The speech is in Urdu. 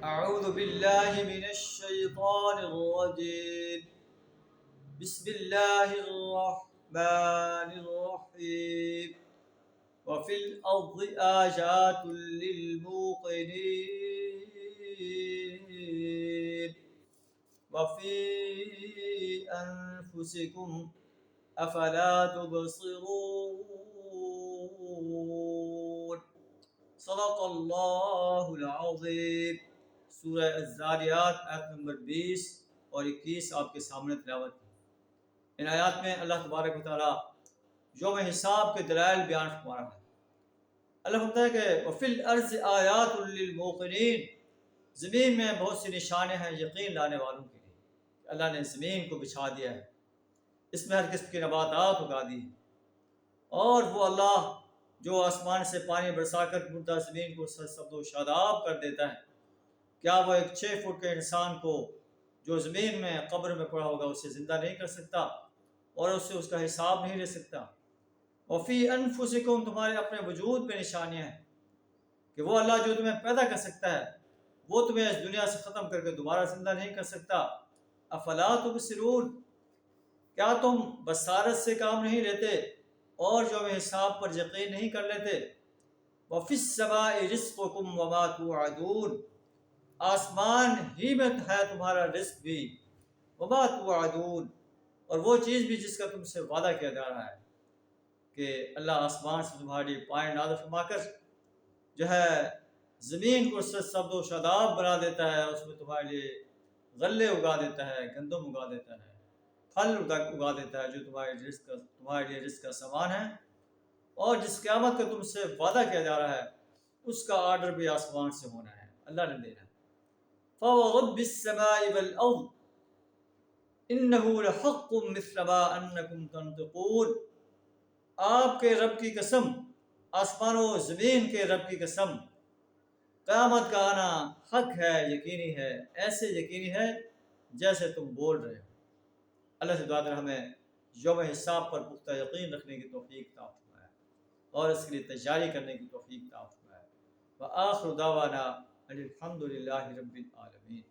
أعوذ بالله من الشيطان الرجيم. بسم الله الرحمن الرحيم. وفي الأرض آيات للموقنين وفي أنفسكم أفلا تبصرون. صدق اللہ العظیم. سورہ الذاریات آیت نمبر 20 اور 21 آپ کے سامنے تلاوت کی. ان آیات میں اللہ تبارک و تعالیٰ یوم حساب کے دلائل بیان فرما رہا ہے. اللہ فرماتا ہے کہ وفی الارض آیات للموقنین، زمین میں بہت سی نشانیں ہیں یقین لانے والوں کے لیے. اللہ نے زمین کو بچھا دیا ہے، اس میں ہر قسم کی نباتات اگا دی ہیں، اور وہ اللہ جو آسمان سے پانی برسا کر مردہ زمین کو سرسبز و شاداب کر دیتا ہے، کیا وہ ایک 6 فٹ کے انسان کو جو زمین میں قبر میں پڑا ہوگا اسے زندہ نہیں کر سکتا اور اس سے اس کا حساب نہیں لے سکتا؟ وفی انفسکم، تمہارے اپنے وجود میں نشانیاں ہیں کہ وہ اللہ جو تمہیں پیدا کر سکتا ہے وہ تمہیں اس دنیا سے ختم کر کے دوبارہ زندہ نہیں کر سکتا. افلا تبصرون، کیا تم بصارت سے کام نہیں لیتے اور جو ہمیں حساب پر یقین نہیں کر لیتے؟ وَفِي السَّمَاءِ رِزْقُكُمْ وَمَا تُوعَدُونَ، آسمان ہی میں ہے تمہارا رزق بھی، وَمَا تُوعَدُونَ، اور وہ چیز بھی جس کا تم سے وعدہ کیا جا رہا ہے کہ اللہ آسمان سے تمہاری پانی نازل فرما کر جو ہے زمین کو سرسبز و شاداب بنا دیتا ہے، اس میں تمہارے لیے غلے اگا دیتا ہے، گندم اگا دیتا ہے، پھل اگا دیتا ہے جو تمہارے لیے رزق کا سامان ہے، اور جس قیامت کا تم سے وعدہ کیا جا رہا ہے اس کا آرڈر بھی آسمان سے ہونا ہے، اللہ نے دینا ہے. فَوَرَبِّ السَّمَاءِ وَالْأَرْضِ إِنَّهُ لَحَقٌّ مِثْلَ مَا أَنَّكُمْ تَنطِقُونَ، آپ کے رب کی قسم، آسمان و زمین کے رب کی قسم، قیامت کا آنا حق ہے، یقینی ہے، ایسے یقینی ہے جیسے تم بول رہے ہو. اللہ سے دعا کر ہمیں یوم حساب پر پختہ یقین رکھنے کی توفیق عطا فرمائے اور اس کے لیے تیاری کرنے کی توفیق عطا فرمائے. وآخر دعوانا الحمد للہ رب العالمین.